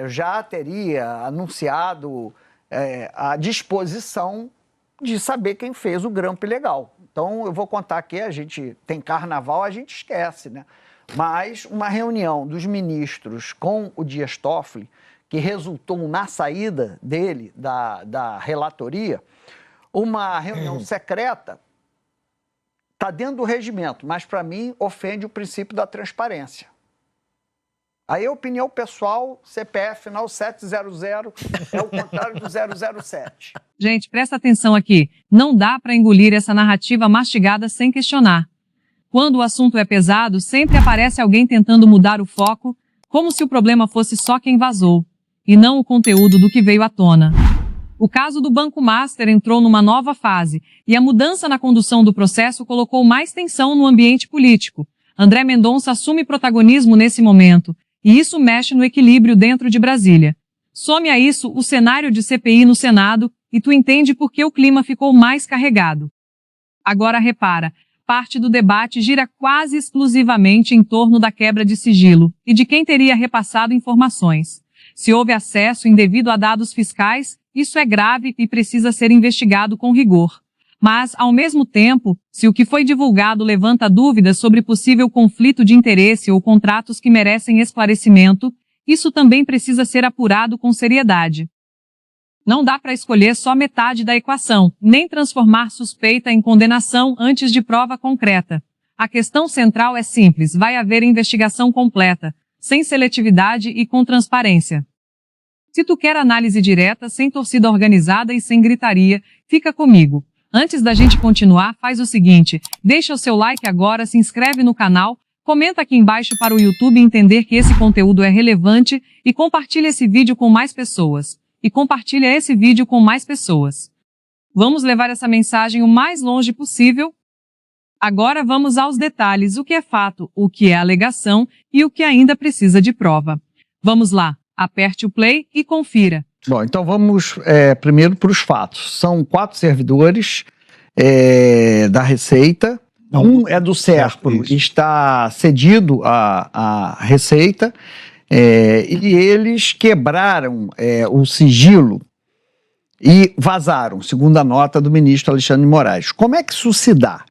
já teria anunciado a disposição de saber quem fez o grampo ilegal. Então, eu vou contar aqui, a gente tem carnaval, a gente esquece, né? Mas uma reunião dos ministros com o Dias Toffoli, que resultou na saída dele da relatoria, uma reunião secreta, está dentro do regimento, mas para mim ofende o princípio da transparência. Aí a opinião pessoal, CPF final 700, é o contrário do 007. Gente, presta atenção aqui. Não dá para engolir essa narrativa mastigada sem questionar. Quando o assunto é pesado, sempre aparece alguém tentando mudar o foco, como se o problema fosse só quem vazou, e não o conteúdo do que veio à tona. O caso do Banco Master entrou numa nova fase, e a mudança na condução do processo colocou mais tensão no ambiente político. André Mendonça assume protagonismo nesse momento, e isso mexe no equilíbrio dentro de Brasília. Some a isso o cenário de CPI no Senado, e tu entende por que o clima ficou mais carregado. Agora repara, parte do debate gira quase exclusivamente em torno da quebra de sigilo, e de quem teria repassado informações. Se houve acesso indevido a dados fiscais, isso é grave e precisa ser investigado com rigor. Mas, ao mesmo tempo, se o que foi divulgado levanta dúvidas sobre possível conflito de interesse ou contratos que merecem esclarecimento, isso também precisa ser apurado com seriedade. Não dá para escolher só metade da equação, nem transformar suspeita em condenação antes de prova concreta. A questão central é simples: vai haver investigação completa, sem seletividade e com transparência. Se tu quer análise direta, sem torcida organizada e sem gritaria, fica comigo. Antes da gente continuar, faz o seguinte: deixa o seu like agora, se inscreve no canal, comenta aqui embaixo para o YouTube entender que esse conteúdo é relevante e compartilha esse vídeo com mais pessoas. Vamos levar essa mensagem o mais longe possível. Agora vamos aos detalhes: o que é fato, o que é alegação e o que ainda precisa de prova. Vamos lá, aperte o play e confira. Bom, então vamos primeiro para os fatos. São 4 servidores da Receita. Um é do Serpro, está cedido à Receita, e eles quebraram o sigilo e vazaram, segundo a nota do ministro Alexandre de Moraes. Como é que isso se dá?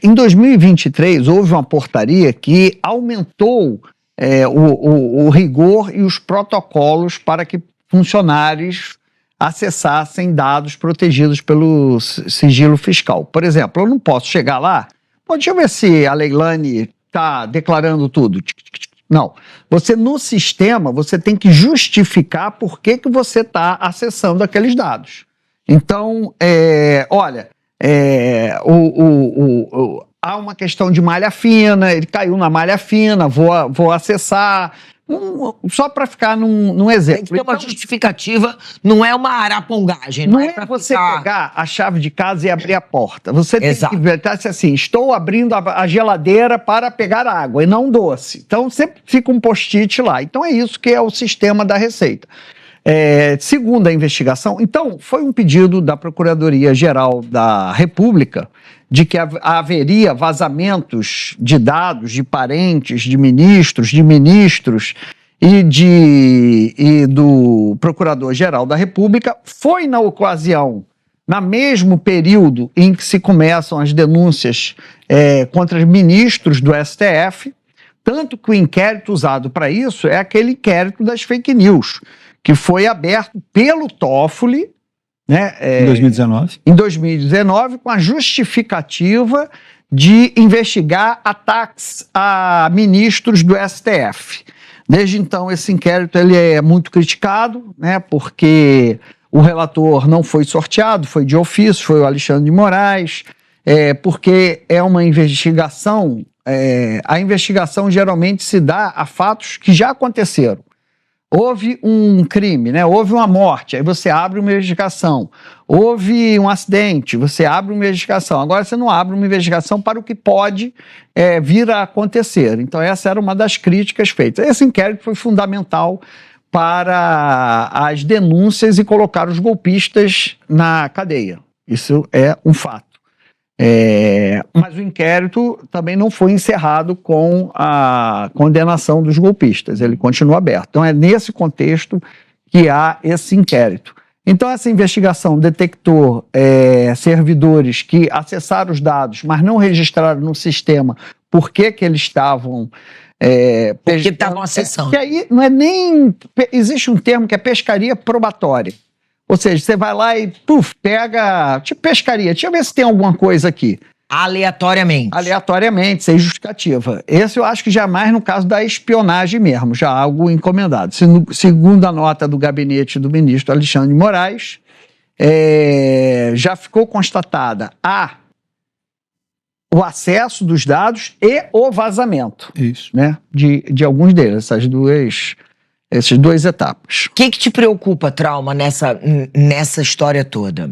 Em 2023, houve uma portaria que aumentou o rigor e os protocolos para que funcionários acessassem dados protegidos pelo sigilo fiscal. Por exemplo, eu não posso chegar lá, deixa eu ver se a Leilani está declarando tudo. Não. Você, no sistema, você tem que justificar por que você está acessando aqueles dados. Então, há uma questão de malha fina, ele caiu na malha fina, vou acessar. Só para ficar num exemplo. Tem que ter uma justificativa, não é uma arapongagem. Não é você pegar a chave de casa e abrir a porta. Você tem que ver assim: estou abrindo a geladeira para pegar água e não doce. Então sempre fica um post-it lá. Então é isso que é o sistema da Receita. Segundo a investigação, então foi um pedido da Procuradoria-Geral da República de que haveria vazamentos de dados de parentes, de ministros e do Procurador-Geral da República. Foi na ocasião, no mesmo período em que se começam as denúncias contra os ministros do STF, tanto que o inquérito usado para isso é aquele inquérito das fake news, que foi aberto pelo Toffoli, né, em 2019, com a justificativa de investigar ataques a ministros do STF. Desde então, esse inquérito ele é muito criticado, né, porque o relator não foi sorteado, foi de ofício, foi o Alexandre de Moraes, porque é uma investigação, a investigação geralmente se dá a fatos que já aconteceram. Houve um crime, né? Houve uma morte, aí você abre uma investigação. Houve um acidente, você abre uma investigação. Agora você não abre uma investigação para o que pode vir a acontecer. Então essa era uma das críticas feitas. Esse inquérito foi fundamental para as denúncias e colocar os golpistas na cadeia. Isso é um fato. Mas o inquérito também não foi encerrado com a condenação dos golpistas, ele continua aberto. Então é nesse contexto que há esse inquérito. Então essa investigação detectou servidores que acessaram os dados, mas não registraram no sistema por que eles estavam... Porque estavam acessando. Que aí não é nem... Existe um termo que é pescaria probatória. Ou seja, você vai lá e pega... Tipo pescaria, deixa eu ver se tem alguma coisa aqui. Aleatoriamente. Aleatoriamente, sem justificativa. Esse eu acho que jamais no caso da espionagem mesmo, já algo encomendado. Segundo a nota do gabinete do ministro Alexandre de Moraes, já ficou constatada o acesso dos dados e o vazamento. Isso. Né, de alguns deles, essas duas etapas. O que te preocupa, Trauma, nessa história toda?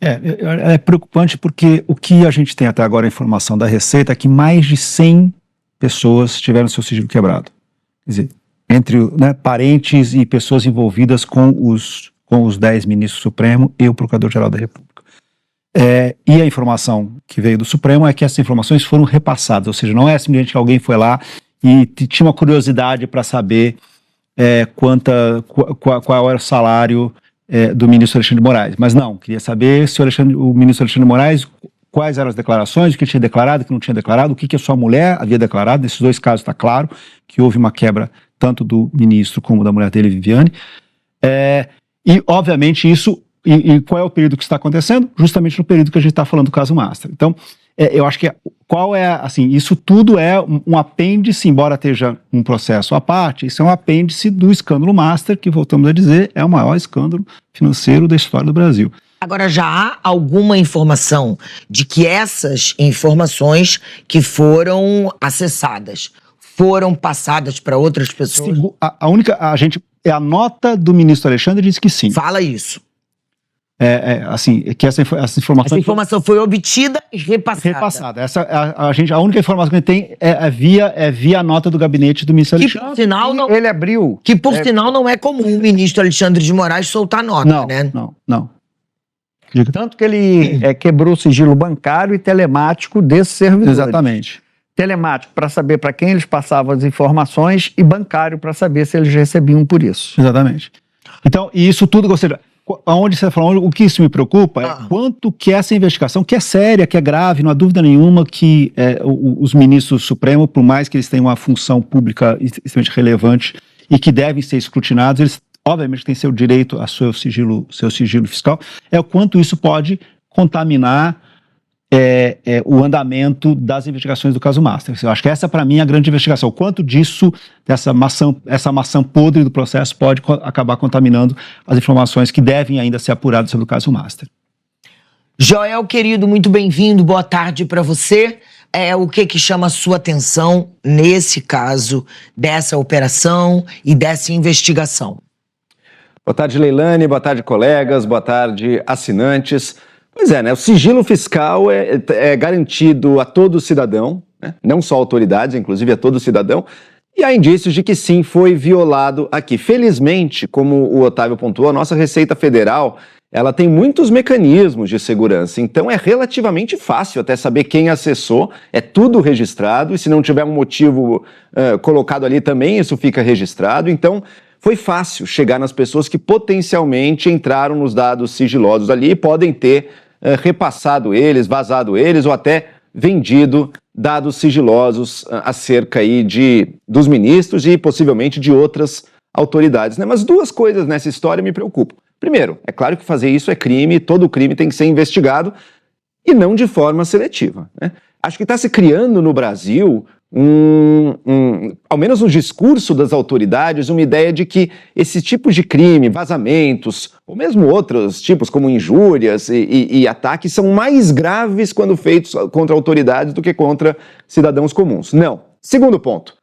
É preocupante porque o que a gente tem até agora, a informação da Receita, é que mais de 100 pessoas tiveram seu sigilo quebrado. Quer dizer, entre parentes e pessoas envolvidas com os 10 ministros do Supremo e o Procurador-Geral da República. E a informação que veio do Supremo é que essas informações foram repassadas, ou seja, não é simplesmente que alguém foi lá e tinha uma curiosidade para saber qual era o salário do ministro Alexandre de Moraes, mas não, queria saber se o ministro Alexandre de Moraes, quais eram as declarações, o que ele tinha declarado, o que não tinha declarado, o que a sua mulher havia declarado. Nesses dois casos está claro que houve uma quebra tanto do ministro como da mulher dele, Viviane, e obviamente isso, e qual é o período que está acontecendo? Justamente no período que a gente está falando do caso Master. Então, eu acho que isso tudo é um apêndice, embora esteja um processo à parte, isso é um apêndice do escândalo Master, que, voltamos a dizer, é o maior escândalo financeiro da história do Brasil. Agora, já há alguma informação de que essas informações que foram acessadas foram passadas para outras pessoas? A nota do ministro Alexandre diz que sim. Fala isso. Que essa informação... Essa informação foi obtida e repassada. Repassada. A única informação que a gente tem é via a nota do gabinete do ministro Alexandre. Que, por sinal, não, ele abriu... Que, por sinal, não é comum o ministro Alexandre de Moraes soltar nota, né? Não. Tanto que ele quebrou o sigilo bancário e telemático desses servidores. Exatamente. Telemático para saber para quem eles passavam as informações e bancário para saber se eles recebiam por isso. Exatamente. Então, e isso tudo, ou seja, aonde você falou, o que isso me preocupa é quanto que essa investigação, que é séria, que é grave, não há dúvida nenhuma que os ministros do Supremo, por mais que eles tenham uma função pública extremamente relevante e que devem ser escrutinados, eles obviamente têm seu direito a seu sigilo fiscal, é o quanto isso pode contaminar o andamento das investigações do caso Master. Eu acho que essa, para mim, é a grande investigação. O quanto disso, essa maçã podre do processo pode acabar contaminando as informações que devem ainda ser apuradas sobre o caso Master. Joel, querido, muito bem-vindo. Boa tarde para você. O que chama a sua atenção nesse caso, dessa operação e dessa investigação? Boa tarde, Leilane. Boa tarde, colegas. Boa tarde, assinantes. Pois é, né? O sigilo fiscal é garantido a todo cidadão, né? Não só autoridades, inclusive a todo cidadão, e há indícios de que sim, foi violado aqui. Felizmente, como o Otávio pontuou, a nossa Receita Federal, ela tem muitos mecanismos de segurança, então é relativamente fácil até saber quem acessou, é tudo registrado, e se não tiver um motivo colocado ali também, isso fica registrado, então... Foi fácil chegar nas pessoas que potencialmente entraram nos dados sigilosos ali e podem ter repassado eles, vazado eles ou até vendido dados sigilosos acerca aí dos ministros e possivelmente de outras autoridades, né? Mas duas coisas nessa história me preocupam. Primeiro, é claro que fazer isso é crime, todo crime tem que ser investigado e não de forma seletiva, né? Acho que está se criando no Brasil... ao menos no discurso das autoridades, uma ideia de que esse tipo de crime, vazamentos, ou mesmo outros tipos como injúrias e ataques, são mais graves quando feitos contra autoridades do que contra cidadãos comuns. Não. Segundo ponto,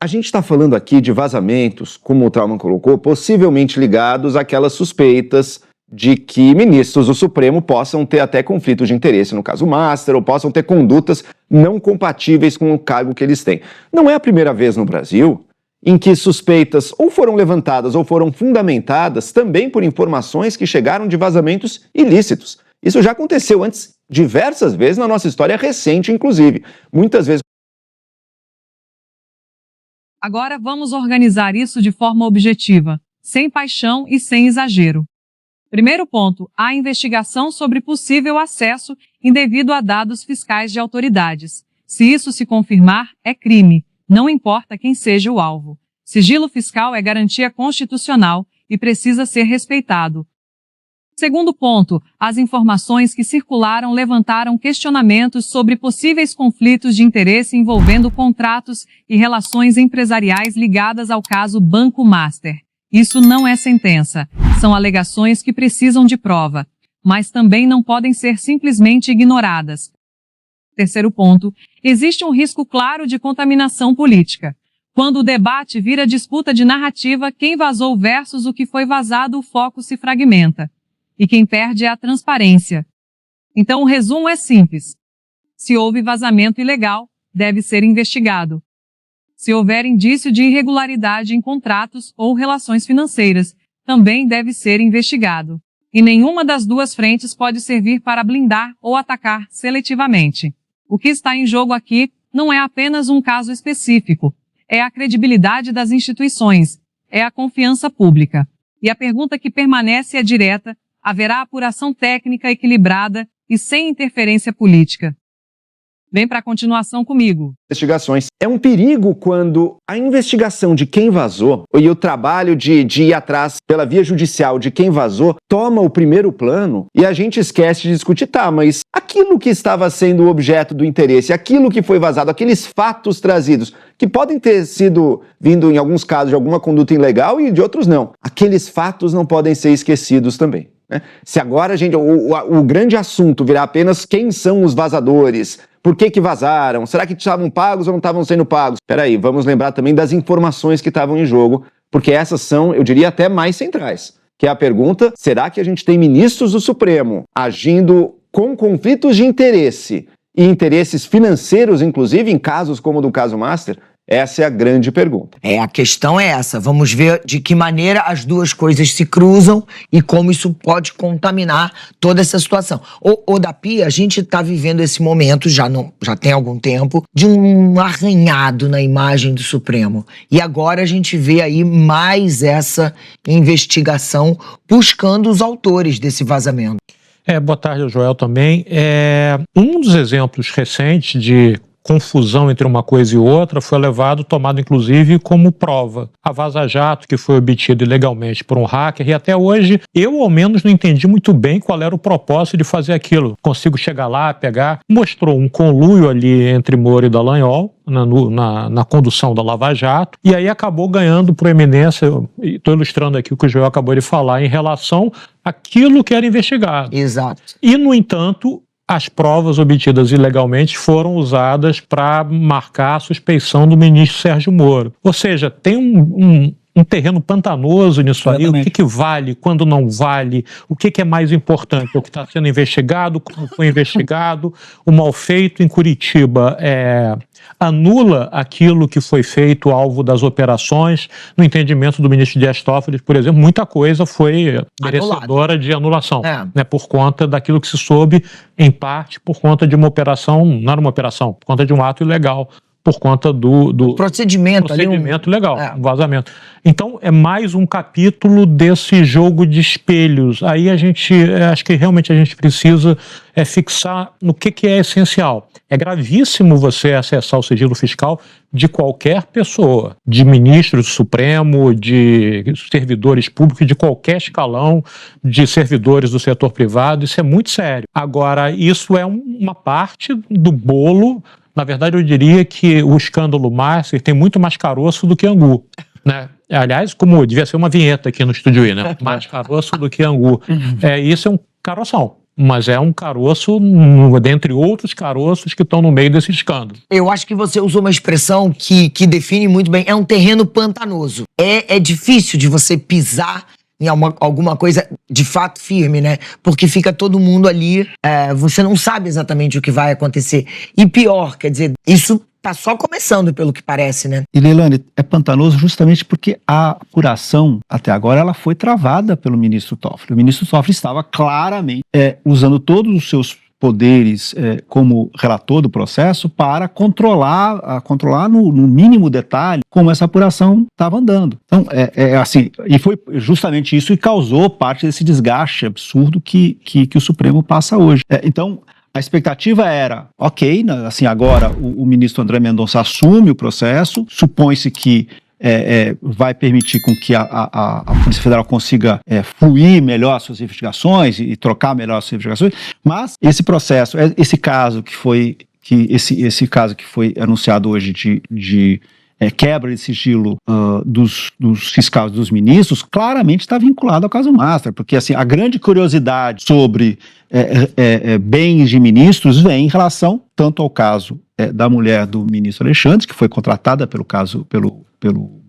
a gente está falando aqui de vazamentos, como o Trauman colocou, possivelmente ligados àquelas suspeitas de que ministros do Supremo possam ter até conflito de interesse no caso Master, ou possam ter condutas não compatíveis com o cargo que eles têm. Não é a primeira vez no Brasil em que suspeitas ou foram levantadas ou foram fundamentadas também por informações que chegaram de vazamentos ilícitos. Isso já aconteceu antes diversas vezes na nossa história recente, inclusive. Muitas vezes. Agora vamos organizar isso de forma objetiva, sem paixão e sem exagero. Primeiro ponto, a investigação sobre possível acesso indevido a dados fiscais de autoridades. Se isso se confirmar, é crime, não importa quem seja o alvo. Sigilo fiscal é garantia constitucional e precisa ser respeitado. Segundo ponto, as informações que circularam levantaram questionamentos sobre possíveis conflitos de interesse envolvendo contratos e relações empresariais ligadas ao caso Banco Master. Isso não é sentença, são alegações que precisam de prova, mas também não podem ser simplesmente ignoradas. Terceiro ponto, existe um risco claro de contaminação política. Quando o debate vira disputa de narrativa, quem vazou versus o que foi vazado, o foco se fragmenta. E quem perde é a transparência. Então o resumo é simples. Se houve vazamento ilegal, deve ser investigado. Se houver indício de irregularidade em contratos ou relações financeiras, também deve ser investigado. E nenhuma das duas frentes pode servir para blindar ou atacar seletivamente. O que está em jogo aqui não é apenas um caso específico. É a credibilidade das instituições. É a confiança pública. E a pergunta que permanece é direta. Haverá apuração técnica equilibrada e sem interferência política. Vem para a continuação comigo. Investigações. É um perigo quando a investigação de quem vazou e o trabalho de ir atrás pela via judicial de quem vazou toma o primeiro plano e a gente esquece de discutir, tá, mas aquilo que estava sendo objeto do interesse, aquilo que foi vazado, aqueles fatos trazidos, que podem ter sido vindo em alguns casos de alguma conduta ilegal e de outros não. Aqueles fatos não podem ser esquecidos também. Se agora o grande assunto virar apenas quem são os vazadores, por que vazaram, será que estavam pagos ou não estavam sendo pagos? Espera aí, vamos lembrar também das informações que estavam em jogo, porque essas são, eu diria, até mais centrais. Que é a pergunta, será que a gente tem ministros do Supremo agindo com conflitos de interesse e interesses financeiros, inclusive em casos como o do caso Master? Essa é a grande pergunta. A questão é essa. Vamos ver de que maneira as duas coisas se cruzam e como isso pode contaminar toda essa situação. O Dapi, a gente está vivendo esse momento, já tem algum tempo, de um arranhado na imagem do Supremo. E agora a gente vê aí mais essa investigação buscando os autores desse vazamento. Boa tarde, Joel, também. Um dos exemplos recentes de confusão entre uma coisa e outra foi tomado inclusive como prova. A Vaza Jato, que foi obtida ilegalmente por um hacker, e até hoje eu ao menos não entendi muito bem qual era o propósito de fazer aquilo. Consigo chegar lá, pegar, mostrou um conluio ali entre Moro e Dallagnol na condução da Lava Jato, e aí acabou ganhando proeminência, estou ilustrando aqui o que o Joel acabou de falar, em relação àquilo que era investigado. Exato. E, no entanto, as provas obtidas ilegalmente foram usadas para marcar a suspeição do ministro Sérgio Moro. Ou seja, tem um terreno pantanoso nisso aí. O que vale, quando não vale, o que é mais importante, o que está sendo investigado, como foi investigado. O mal feito em Curitiba anula aquilo que foi feito alvo das operações. No entendimento do ministro Dias Toffoli, por exemplo, muita coisa foi merecedora de anulação, por conta daquilo que se soube, em parte, por conta de uma operação, não era uma operação, por conta de um ato ilegal, por conta do procedimento legal, um vazamento. Então, é mais um capítulo desse jogo de espelhos. Aí acho que realmente a gente precisa fixar no que é essencial. É gravíssimo você acessar o sigilo fiscal de qualquer pessoa, de ministro do Supremo, de servidores públicos, de qualquer escalão, de servidores do setor privado. Isso é muito sério. Agora, isso é uma parte do bolo. Na verdade, eu diria que o escândalo Master tem muito mais caroço do que angu, né? Aliás, como devia ser uma vinheta aqui no Estúdio I, né? Mais caroço do que angu. Isso é um caroção, mas é um caroço dentre outros caroços que estão no meio desse escândalo. Eu acho que você usou uma expressão que define muito bem. É um terreno pantanoso. É difícil de você pisar em alguma coisa de fato firme, né? Porque fica todo mundo ali, você não sabe exatamente o que vai acontecer. E pior, quer dizer, isso tá só começando, pelo que parece, né? E Leilane, é pantanoso justamente porque a apuração, até agora, ela foi travada pelo ministro Toffoli. O ministro Toffoli estava claramente usando todos os seus poderes como relator do processo para controlar no mínimo detalhe como essa apuração estava andando. Então, assim, e foi justamente isso que causou parte desse desgaste absurdo que o Supremo passa hoje. Então, a expectativa era, ok, assim, agora o ministro André Mendonça assume o processo, supõe-se que vai permitir com que a Polícia Federal consiga fluir melhor as suas investigações e trocar melhor as suas investigações, mas esse processo, esse caso que foi anunciado hoje de quebra de sigilo dos fiscais, dos ministros, claramente está vinculado ao caso Master, porque assim, a grande curiosidade sobre bens de ministros vem em relação tanto ao caso da mulher do ministro Alexandre, que foi contratada pelo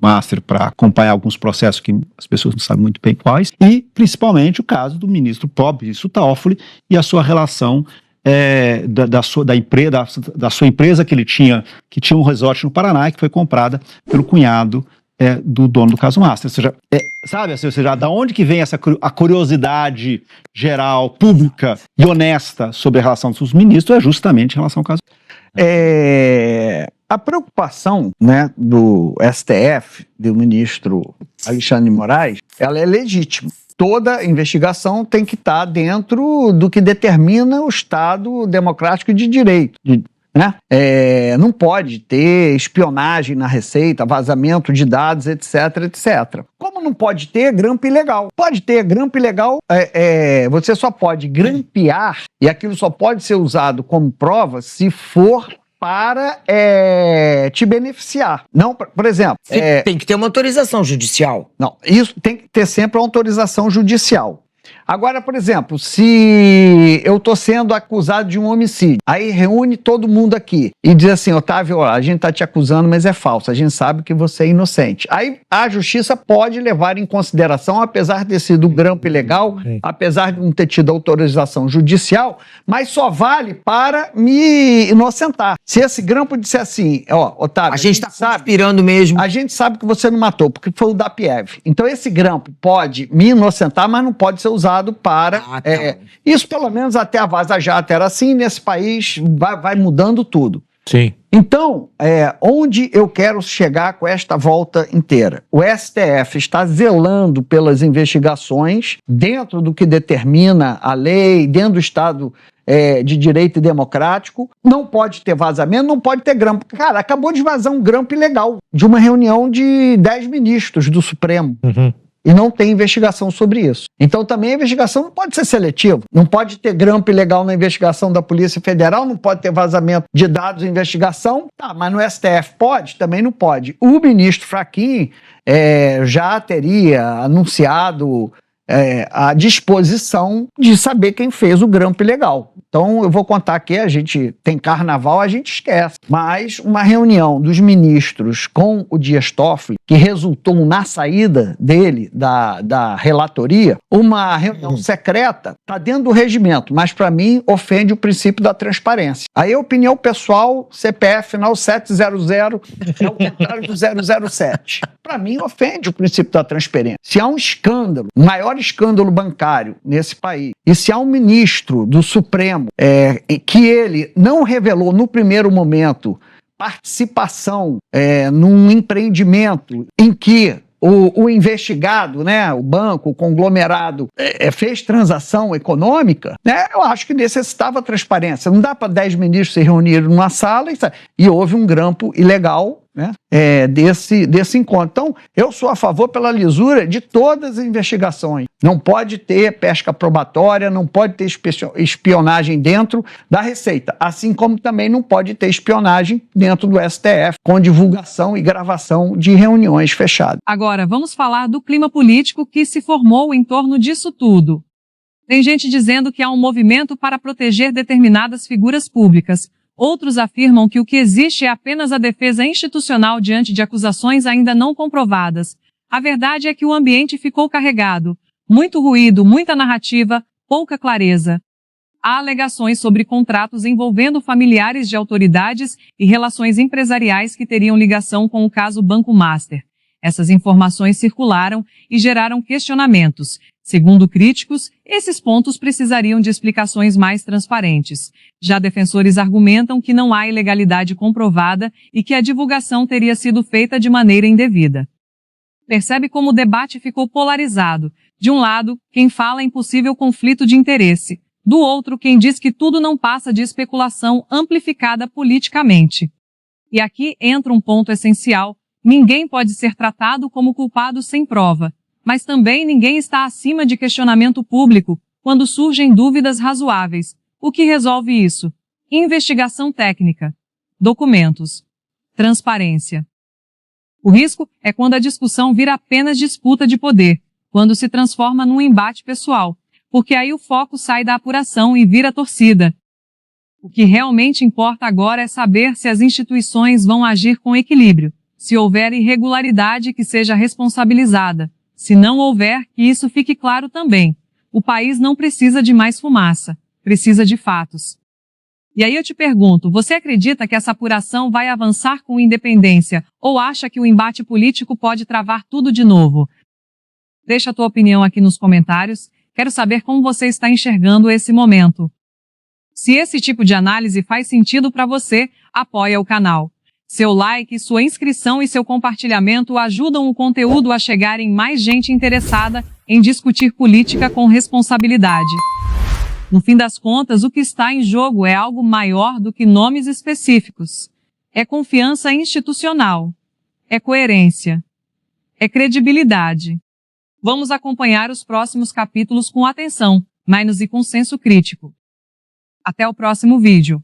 Master para acompanhar alguns processos que as pessoas não sabem muito bem quais, e principalmente o caso do ministro Pobício Toffoli e a sua relação da sua empresa que ele tinha, que tinha um resort no Paraná e que foi comprada pelo cunhado do dono do caso Master. Ou seja, da onde que vem a curiosidade geral, pública e honesta sobre a relação dos ministros é justamente em relação ao caso. A preocupação, né, do STF, do ministro Alexandre de Moraes, ela é legítima. Toda investigação tem que estar dentro do que determina o Estado democrático de direito, né? Não pode ter espionagem na Receita, vazamento de dados, etc, etc. Como não pode ter grampo ilegal? Pode ter grampo ilegal, você só pode grampear, e aquilo só pode ser usado como prova se for para te beneficiar. Não, por exemplo... Tem que ter uma autorização judicial. Não, isso tem que ter sempre uma autorização judicial. Agora, por exemplo, se eu estou sendo acusado de um homicídio, aí reúne todo mundo aqui e diz assim, Otávio, a gente está te acusando, mas é falso, a gente sabe que você é inocente. Aí a justiça pode levar em consideração, apesar de ter sido um grampo ilegal, apesar de não ter tido autorização judicial, mas só vale para me inocentar. Se esse grampo disser assim, Otávio, a gente está conspirando mesmo. A gente sabe que você não matou, porque foi o Dapiev. Então esse grampo pode me inocentar, mas não pode ser usado para... isso pelo menos até a Vaza Jato era assim, nesse país vai mudando tudo. Sim. Então, onde eu quero chegar com esta volta inteira? O STF está zelando pelas investigações dentro do que determina a lei, dentro do Estado de direito e democrático. Não pode ter vazamento, não pode ter grampo. Cara, acabou de vazar um grampo ilegal de uma reunião de 10 ministros do Supremo. Uhum. E não tem investigação sobre isso. Então também a investigação não pode ser seletiva. Não pode ter grampo ilegal na investigação da Polícia Federal, não pode ter vazamento de dados em investigação. Tá, mas no STF pode? Também não pode. O ministro Fachin já teria anunciado a disposição de saber quem fez o grampo ilegal. Então eu vou contar aqui, a gente tem carnaval, a gente esquece. Mas uma reunião dos ministros com o Dias Toffoli, que resultou na saída dele da relatoria, uma reunião secreta, está dentro do regimento, mas para mim ofende o princípio da transparência. Aí, opinião pessoal, CPF final 700 é o contrário do 007. Para mim ofende o princípio da transparência. Se há um escândalo, o maior escândalo bancário nesse país, e se há um ministro do Supremo que ele não revelou no primeiro momento participação num empreendimento em que o investigado, né, o banco, o conglomerado, fez transação econômica, né, eu acho que necessitava transparência. Não dá para 10 ministros se reunirem numa sala e houve um grampo ilegal, né, desse encontro. Então, eu sou a favor pela lisura de todas as investigações. Não pode ter pesca probatória, não pode ter espionagem dentro da Receita, assim como também não pode ter espionagem dentro do STF, com divulgação e gravação de reuniões fechadas. Agora, vamos falar do clima político que se formou em torno disso tudo. Tem gente dizendo que há um movimento para proteger determinadas figuras públicas. Outros afirmam que o que existe é apenas a defesa institucional diante de acusações ainda não comprovadas. A verdade é que o ambiente ficou carregado. Muito ruído, muita narrativa, pouca clareza. Há alegações sobre contratos envolvendo familiares de autoridades e relações empresariais que teriam ligação com o caso Banco Master. Essas informações circularam e geraram questionamentos. Segundo críticos, esses pontos precisariam de explicações mais transparentes. Já defensores argumentam que não há ilegalidade comprovada e que a divulgação teria sido feita de maneira indevida. Percebe como o debate ficou polarizado. De um lado, quem fala em possível conflito de interesse. Do outro, quem diz que tudo não passa de especulação amplificada politicamente. E aqui entra um ponto essencial. Ninguém pode ser tratado como culpado sem prova. Mas também ninguém está acima de questionamento público quando surgem dúvidas razoáveis. O que resolve isso? Investigação técnica. Documentos. Transparência. O risco é quando a discussão vira apenas disputa de poder, quando se transforma num embate pessoal, porque aí o foco sai da apuração e vira torcida. O que realmente importa agora é saber se as instituições vão agir com equilíbrio, se houver irregularidade que seja responsabilizada. Se não houver, que isso fique claro também. O país não precisa de mais fumaça, precisa de fatos. E aí eu te pergunto, você acredita que essa apuração vai avançar com independência ou acha que o embate político pode travar tudo de novo? Deixa a tua opinião aqui nos comentários, quero saber como você está enxergando esse momento. Se esse tipo de análise faz sentido para você, apoia o canal. Seu like, sua inscrição e seu compartilhamento ajudam o conteúdo a chegar em mais gente interessada em discutir política com responsabilidade. No fim das contas, o que está em jogo é algo maior do que nomes específicos. É confiança institucional. É coerência. É credibilidade. Vamos acompanhar os próximos capítulos com atenção, mas e com senso crítico. Até o próximo vídeo.